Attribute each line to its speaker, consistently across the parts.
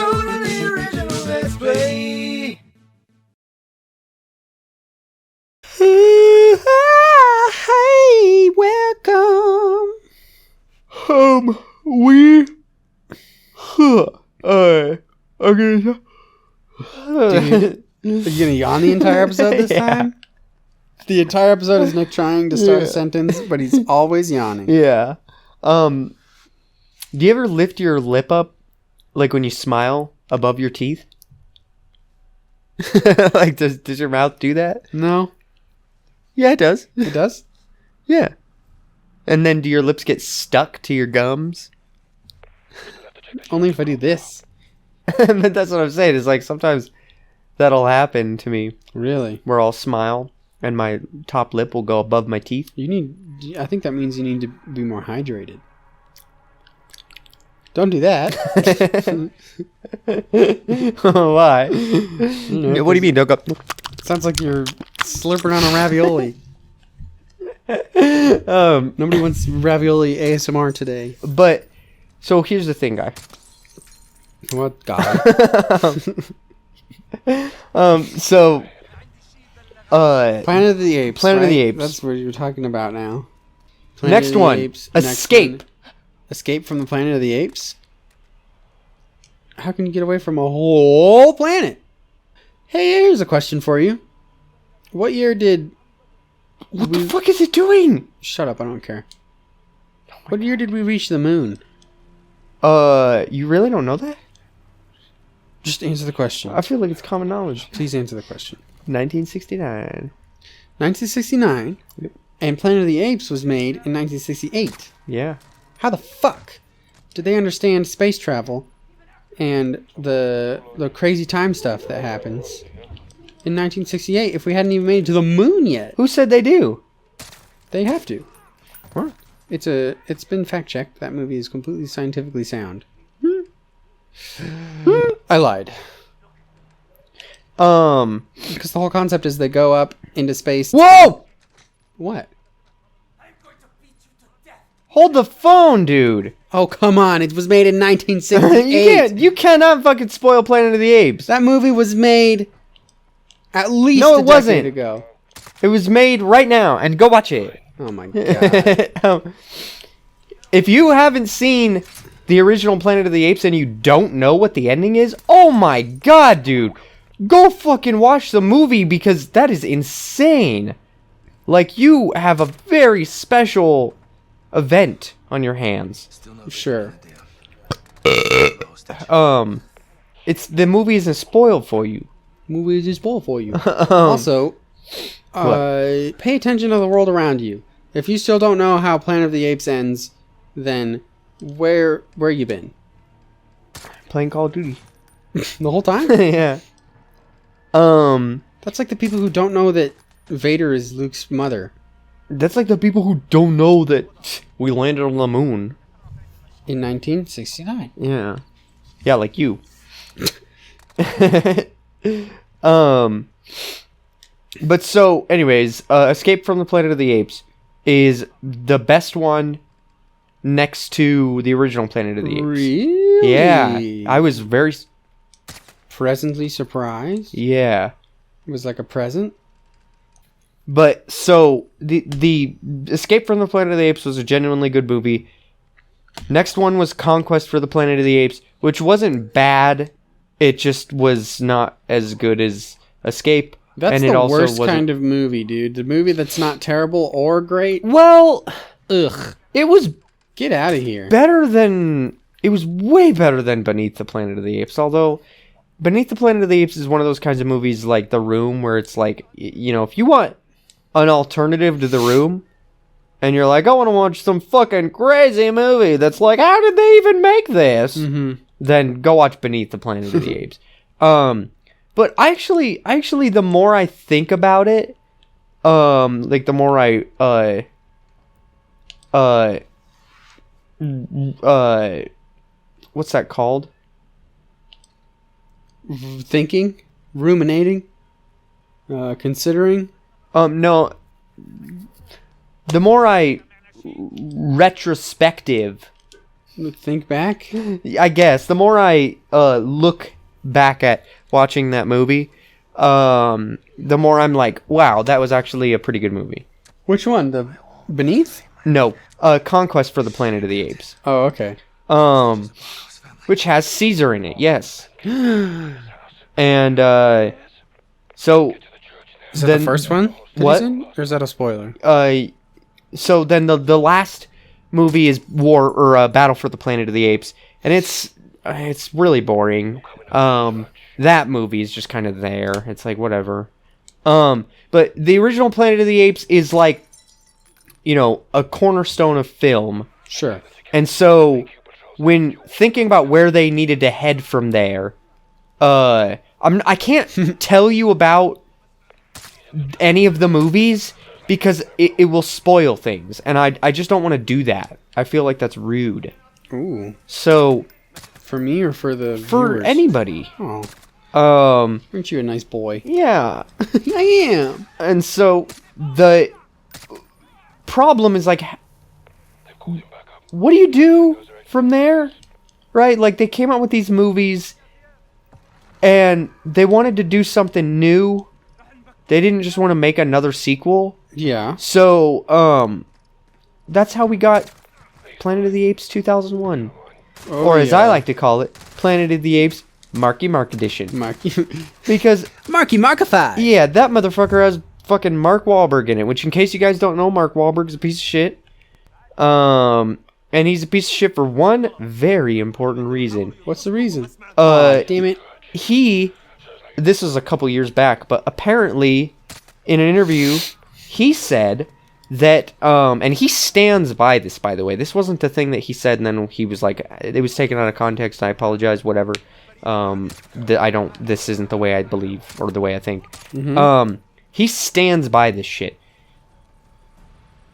Speaker 1: totally original Let's Play.
Speaker 2: Hey, welcome.
Speaker 1: We are gonna.
Speaker 2: Dude, are you gonna yawn the entire episode this time? The entire episode is Nick trying to start a sentence, but he's always yawning.
Speaker 1: Yeah. Do you ever lift your lip up, like when you smile, above your teeth? Like, does your mouth do that?
Speaker 2: No.
Speaker 1: Yeah, it does.
Speaker 2: It does?
Speaker 1: Yeah. And then do your lips get stuck to your gums?
Speaker 2: Only if I do this.
Speaker 1: But that's what I'm saying. Is like sometimes that'll happen to me
Speaker 2: Really?
Speaker 1: where I'll smile and my top lip will go above my teeth.
Speaker 2: I think that means you need to be more hydrated. Don't do that.
Speaker 1: Why?
Speaker 2: know,
Speaker 1: What do you mean? Don't go.
Speaker 2: Sounds like you're slurping on a ravioli. Nobody wants ravioli ASMR today.
Speaker 1: But so here's the thing, guy.
Speaker 2: What God?
Speaker 1: So
Speaker 2: Planet of the Apes.
Speaker 1: Planet of the
Speaker 2: right?
Speaker 1: Apes.
Speaker 2: That's what you're talking about now.
Speaker 1: Next
Speaker 2: of the
Speaker 1: one.
Speaker 2: Apes.
Speaker 1: Escape.
Speaker 2: Next one. Escape from the Planet of the Apes? How can you get away from a whole planet? Hey, here's a question for you. What year did...
Speaker 1: What the fuck is it doing?
Speaker 2: Shut up, I don't care. What year did we reach the moon?
Speaker 1: You really don't know that?
Speaker 2: Just answer the question.
Speaker 1: I feel like it's common knowledge.
Speaker 2: Please answer the question.
Speaker 1: 1969.
Speaker 2: 1969?
Speaker 1: Yep.
Speaker 2: And Planet of the Apes was made in 1968.
Speaker 1: Yeah.
Speaker 2: How the fuck did they understand space travel and the crazy time stuff that happens in 1968 if we hadn't even made it to the moon yet?
Speaker 1: Who said they do?
Speaker 2: They have to.
Speaker 1: What?
Speaker 2: It's been fact checked. That movie is completely scientifically sound. I lied. Because the whole concept is they go up into space.
Speaker 1: Whoa!
Speaker 2: What?
Speaker 1: Hold the phone, dude.
Speaker 2: Oh, come on. It was made in 1968.
Speaker 1: You cannot fucking spoil Planet of the Apes.
Speaker 2: That movie was made at least
Speaker 1: No,
Speaker 2: a
Speaker 1: it
Speaker 2: decade
Speaker 1: wasn't.
Speaker 2: ago.
Speaker 1: It was made right now, and go watch it.
Speaker 2: Oh my god.
Speaker 1: If you haven't seen the original Planet of the Apes and you don't know what the ending is, oh my god, dude. Go fucking watch the movie because that is insane. Like, you have a very special event on your hands.
Speaker 2: Sure.
Speaker 1: It's the movie isn't spoiled for you.
Speaker 2: Movie is just spoiled for you. Also, pay attention to the world around you. If you still don't know how Planet of the Apes ends, then where you been?
Speaker 1: Playing Call of Duty.
Speaker 2: The whole time?
Speaker 1: Yeah.
Speaker 2: That's like the people who don't know that Vader is Luke's mother.
Speaker 1: That's like the people who don't know that we landed on the moon.
Speaker 2: In 1969.
Speaker 1: Yeah. Yeah, like you. But so, anyways, Escape from the Planet of the Apes is the best one next to the original Planet of the Apes.
Speaker 2: Really?
Speaker 1: Yeah. I was very...
Speaker 2: Presently surprised?
Speaker 1: Yeah.
Speaker 2: It was like a present?
Speaker 1: But, so, the Escape from the Planet of the Apes was a genuinely good movie. Next one was Conquest for the Planet of the Apes, which wasn't bad. It just was not as good as Escape.
Speaker 2: That's
Speaker 1: and
Speaker 2: the
Speaker 1: it also
Speaker 2: worst
Speaker 1: wasn't...
Speaker 2: kind of movie, dude. The movie that's not terrible or great.
Speaker 1: Well,
Speaker 2: Ugh.
Speaker 1: it was
Speaker 2: Get out of here.
Speaker 1: better than... It was way better than Beneath the Planet of the Apes, although... Beneath the Planet of the Apes is one of those kinds of movies like The Room, where it's like, you know, if you want an alternative to The Room, and you're like, I want to watch some fucking crazy movie that's like, how did they even make this?
Speaker 2: Mm-hmm.
Speaker 1: Then go watch Beneath the Planet of the Apes. But actually, the more I think about it, like the more I, what's that called?
Speaker 2: Thinking? Ruminating? Considering?
Speaker 1: No. The more I retrospective
Speaker 2: Think back.
Speaker 1: I guess the more I look back at watching that movie, the more I'm like, wow, that was actually a pretty good movie.
Speaker 2: Which one? The Beneath?
Speaker 1: No, Conquest for the Planet of the Apes.
Speaker 2: Oh, okay.
Speaker 1: Which has Caesar in it, yes. And so
Speaker 2: Is that
Speaker 1: then,
Speaker 2: the first one?
Speaker 1: What?
Speaker 2: Or is that a spoiler?
Speaker 1: So then the last movie is Battle for the Planet of the Apes, and it's really boring. That movie is just kind of there. It's like whatever. But the original Planet of the Apes is like, a cornerstone of film.
Speaker 2: Sure.
Speaker 1: And so when thinking about where they needed to head from there, I can't tell you about any of the movies because it will spoil things, and I just don't want to do that. I feel like that's rude.
Speaker 2: Ooh.
Speaker 1: So
Speaker 2: for me or for the
Speaker 1: for
Speaker 2: viewers?
Speaker 1: anybody.
Speaker 2: Oh. Aren't you a nice boy?
Speaker 1: Yeah.
Speaker 2: I am.
Speaker 1: And so the problem is like, what do you do from there? Right? Like they came out with these movies and they wanted to do something new. They didn't just want to make another sequel.
Speaker 2: Yeah.
Speaker 1: So, that's how we got Planet of the Apes 2001. Or as I like to call it, Planet of the Apes Marky Mark Edition.
Speaker 2: Marky.
Speaker 1: Because
Speaker 2: LaughNGrowFat.
Speaker 1: yeah, that motherfucker has fucking Mark Wahlberg in it, which in case you guys don't know, Mark Wahlberg's a piece of shit. And he's a piece of shit for one very important reason.
Speaker 2: What's the reason? Damn it.
Speaker 1: This was a couple years back, but apparently in an interview, he said that, and he stands by this, by the way. This wasn't the thing that he said, and then he was like, it was taken out of context, I apologize, whatever. This isn't the way I believe, or the way I think.
Speaker 2: Mm-hmm.
Speaker 1: He stands by this shit.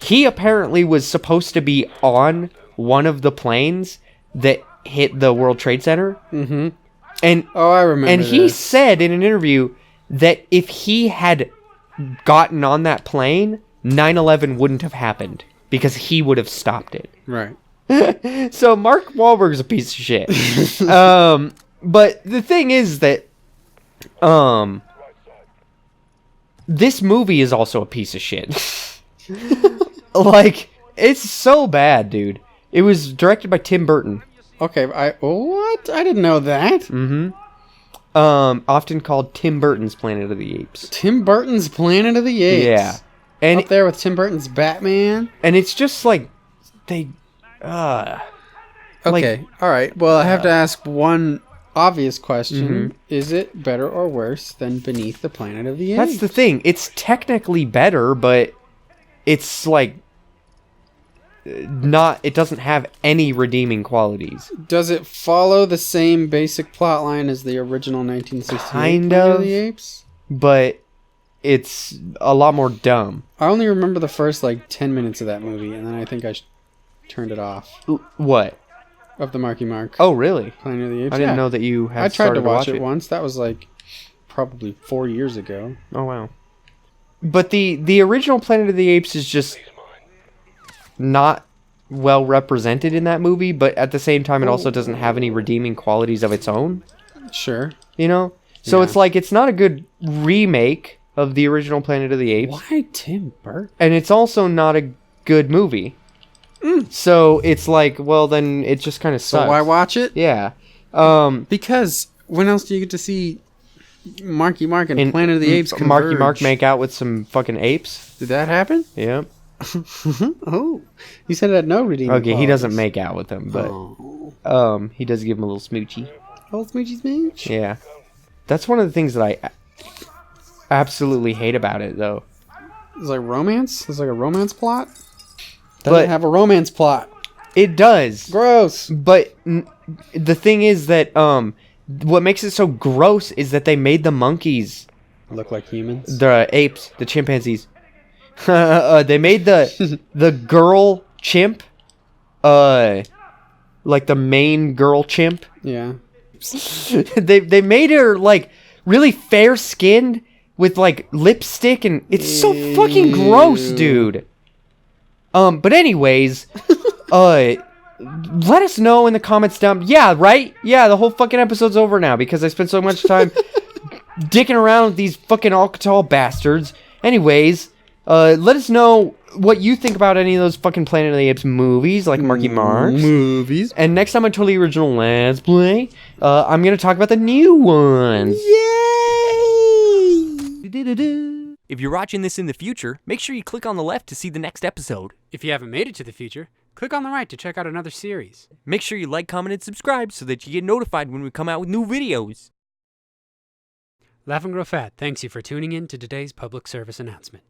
Speaker 1: He apparently was supposed to be on one of the planes that hit the World Trade Center.
Speaker 2: Mm-hmm.
Speaker 1: And
Speaker 2: I remember.
Speaker 1: And he said in an interview that if he had gotten on that plane, 9/11 wouldn't have happened because he would have stopped it.
Speaker 2: Right.
Speaker 1: So Mark Wahlberg's a piece of shit. But the thing is that this movie is also a piece of shit. Like, it's so bad, dude. It was directed by Tim Burton.
Speaker 2: Okay, what? I didn't know that.
Speaker 1: Mm-hmm. Often called Tim Burton's Planet of the Apes.
Speaker 2: Tim Burton's Planet of the Apes.
Speaker 1: Yeah. And
Speaker 2: up there with Tim Burton's Batman.
Speaker 1: And it's just like they
Speaker 2: okay. All right. Well, I have to ask one obvious question.
Speaker 1: Mm-hmm.
Speaker 2: Is it better or worse than Beneath the Planet of the Apes?
Speaker 1: That's the thing. It's technically better, but it's like it doesn't have any redeeming qualities.
Speaker 2: Does it follow the same basic plot line as the original 1968
Speaker 1: kind
Speaker 2: Planet
Speaker 1: of
Speaker 2: the Apes?
Speaker 1: But it's a lot more dumb.
Speaker 2: I only remember the first 10 minutes of that movie, and then I think I turned it off.
Speaker 1: What?
Speaker 2: Of the Marky Mark.
Speaker 1: Oh, really?
Speaker 2: Planet of the Apes.
Speaker 1: I didn't know that you had
Speaker 2: I tried
Speaker 1: started
Speaker 2: to watch
Speaker 1: it
Speaker 2: once. That was probably 4 years ago.
Speaker 1: Oh, wow. But the original Planet of the Apes is just not well represented in that movie, but at the same time it also doesn't have any redeeming qualities of its own.
Speaker 2: Sure.
Speaker 1: So it's like it's not a good remake of the original Planet of the Apes.
Speaker 2: Why Tim Burton?
Speaker 1: And it's also not a good movie. So it's like, well, then it just kind of sucks.
Speaker 2: So why watch it?
Speaker 1: Yeah.
Speaker 2: Because when else do you get to see Marky Mark and Planet of the Apes converge?
Speaker 1: Marky Mark make out with some fucking apes?
Speaker 2: Did that happen?
Speaker 1: Yeah.
Speaker 2: Oh. You said it had no redeeming
Speaker 1: Okay, he
Speaker 2: qualities.
Speaker 1: doesn't make out with them, but he does give him a little smoochy.
Speaker 2: Oh, smoochy smooch?
Speaker 1: Yeah. That's one of the things that I absolutely hate about it, though.
Speaker 2: It's like romance? It's like a romance plot?
Speaker 1: But
Speaker 2: Doesn't have a romance plot.
Speaker 1: It does.
Speaker 2: Gross.
Speaker 1: But the thing is that what makes it so gross is that they made the monkeys
Speaker 2: look like humans.
Speaker 1: The apes, the chimpanzees. They made the girl chimp, like the main girl chimp.
Speaker 2: Yeah.
Speaker 1: they made her really fair skinned with lipstick, and it's so fucking gross, dude. But anyways, let us know in the comments down. Yeah, right? Yeah, the whole fucking episode's over now because I spent so much time dicking around with these fucking Alcatal bastards. Anyways, let us know what you think about any of those fucking Planet of the Apes movies, like Marky Mark's.
Speaker 2: Movies.
Speaker 1: And next time on Totally Original Let's Play, I'm going to talk about the new ones.
Speaker 2: Yay!
Speaker 3: If you're watching this in the future, make sure you click on the left to see the next episode.
Speaker 2: If you haven't made it to the future, click on the right to check out another series.
Speaker 3: Make sure you like, comment, and subscribe so that you get notified when we come out with new videos.
Speaker 2: LaughNGrowFat thanks you for tuning in to today's public service announcement.